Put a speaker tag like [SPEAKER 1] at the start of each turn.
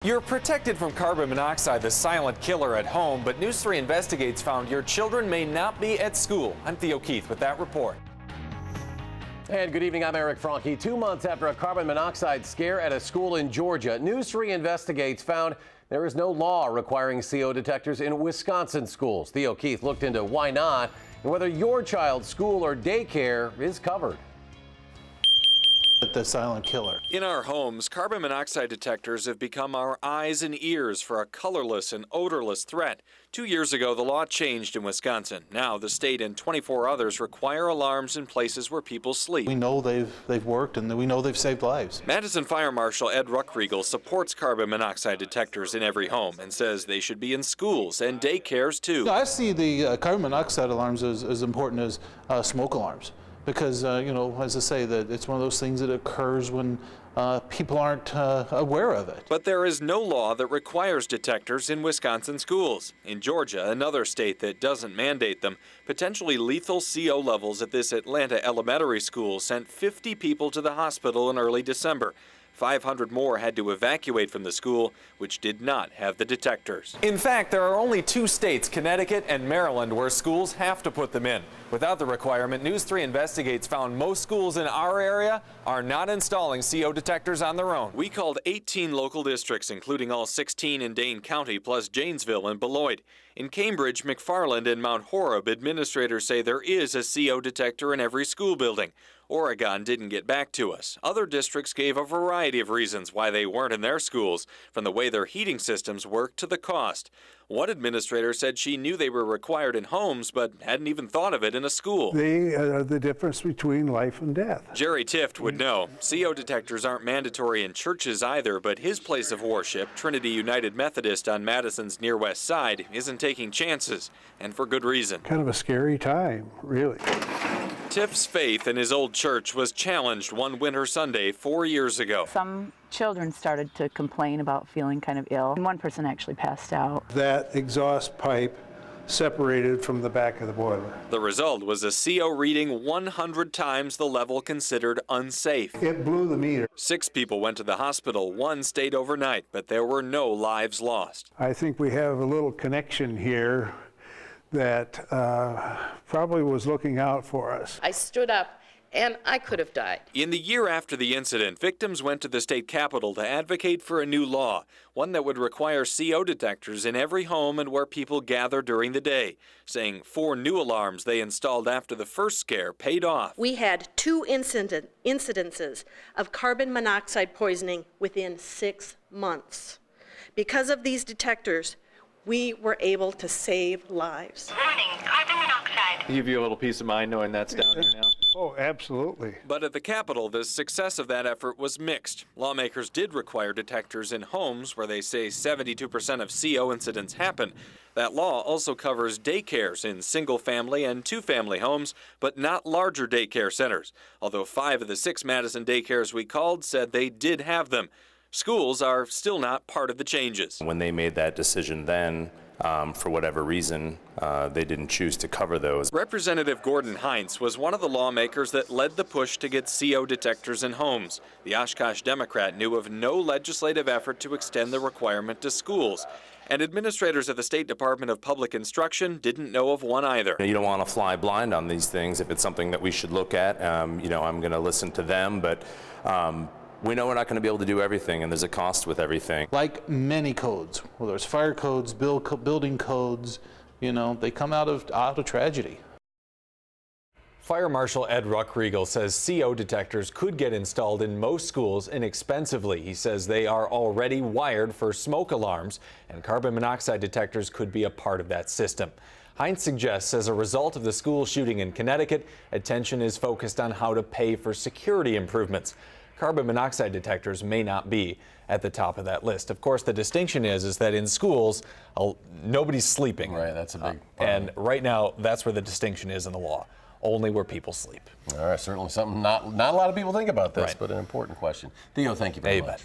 [SPEAKER 1] You're protected from carbon monoxide, the silent killer at home, but News 3 Investigates found your children may not be at school. I'm Theo Keith with that report.
[SPEAKER 2] And good evening, I'm Eric Franke. 2 months after a carbon monoxide scare at a school in Georgia, News 3 Investigates found there is no law requiring CO detectors in Wisconsin schools. Theo Keith looked into why not and whether your child's school or daycare is covered.
[SPEAKER 3] The silent killer.
[SPEAKER 1] In our homes, carbon monoxide detectors have become our eyes and ears for a colorless and odorless threat. 2 years ago, the law changed in Wisconsin. Now, the state and 24 others require alarms in places where people sleep.
[SPEAKER 3] We know they've worked, and we know they've saved lives.
[SPEAKER 1] Madison Fire Marshal Ed Ruckriegel supports carbon monoxide detectors in every home and says they should be in schools and daycares too.
[SPEAKER 3] I see the carbon monoxide alarms as important as smoke alarms. Because, as I say, that it's one of those things that occurs when people aren't aware of it.
[SPEAKER 1] But there is no law that requires detectors in Wisconsin schools. In Georgia, another state that doesn't mandate them, potentially lethal CO levels at this Atlanta elementary school sent 50 people to the hospital in early December. 500 more had to evacuate from the school, which did not have the detectors. In fact, there are only 2 states, Connecticut and Maryland, where schools have to put them in. Without the requirement, News 3 Investigates found most schools in our area are not installing CO detectors on their own. We called 18 local districts, including all 16 in Dane County, plus Janesville and Beloit. In Cambridge, McFarland, and Mount Horeb, administrators say there is a CO detector in every school building. Oregon didn't get back to us. Other districts gave a variety of reasons why they weren't in their schools, from the way their heating systems work to the cost. One administrator said she knew they were required in homes, but hadn't even thought of it in a school.
[SPEAKER 4] They are the difference between life and death.
[SPEAKER 1] Jerry Tift would know. CO detectors aren't mandatory in churches either, but his place of worship, Trinity United Methodist on Madison's near west side, isn't taking chances, and for good reason.
[SPEAKER 4] Kind of a scary time, really.
[SPEAKER 1] Tift's faith in his old church was challenged one winter Sunday 4 years ago.
[SPEAKER 5] Some children started to complain about feeling kind of ill, and one person actually passed out.
[SPEAKER 4] That exhaust pipe separated from the back of the boiler.
[SPEAKER 1] The result was a CO reading 100 times the level considered unsafe.
[SPEAKER 4] It blew the meter.
[SPEAKER 1] 6 people went to the hospital, 1 stayed overnight, but there were no lives lost.
[SPEAKER 4] I think we have a little connection here that probably was looking out for us.
[SPEAKER 6] I stood up and I could have died.
[SPEAKER 1] In the year after the incident, victims went to the state capitol to advocate for a new law, one that would require CO detectors in every home and where people gather during the day, saying 4 new alarms they installed after the first scare paid off.
[SPEAKER 6] We had 2 incidences of carbon monoxide poisoning within 6 months. Because of these detectors, we were able to save lives.
[SPEAKER 7] Warning, carbon monoxide.
[SPEAKER 1] Give you a little peace of mind knowing that's down there now.
[SPEAKER 4] Oh, absolutely.
[SPEAKER 1] But at the Capitol, the success of that effort was mixed. Lawmakers did require detectors in homes where they say 72% of CO incidents happen. That law also covers daycares in single-family and 2-family homes, but not larger daycare centers, although 5 of the 6 Madison daycares we called said they did have them. Schools are still not part of the changes.
[SPEAKER 8] When they made that decision then, for whatever reason, they didn't choose to cover those.
[SPEAKER 1] Representative Gordon Heinz was one of the lawmakers that led the push to get CO detectors in homes. The Oshkosh Democrat knew of no legislative effort to extend the requirement to schools. And administrators at the State Department of Public Instruction didn't know of one either.
[SPEAKER 8] You don't want to fly blind on these things. If it's something that we should look at, I'm going to listen to them, but we know we're not going to be able to do everything, and there's a cost with everything.
[SPEAKER 3] Like many codes, whether it's fire codes, building codes, they come out of tragedy.
[SPEAKER 1] Fire Marshal Ed Ruckriegel says CO detectors could get installed in most schools inexpensively. He says they are already wired for smoke alarms, and carbon monoxide detectors could be a part of that system. Heinz suggests as a result of the school shooting in Connecticut, attention is focused on how to pay for security improvements. Carbon monoxide detectors may not be at the top of that list. Of course, the distinction is that in schools, nobody's sleeping.
[SPEAKER 2] Right, that's a big problem.
[SPEAKER 1] And right now, that's where the distinction is in the law. Only where people sleep.
[SPEAKER 2] All right, certainly something not a lot of people think about this,
[SPEAKER 1] right.
[SPEAKER 2] but an important question. Theo, thank you very much.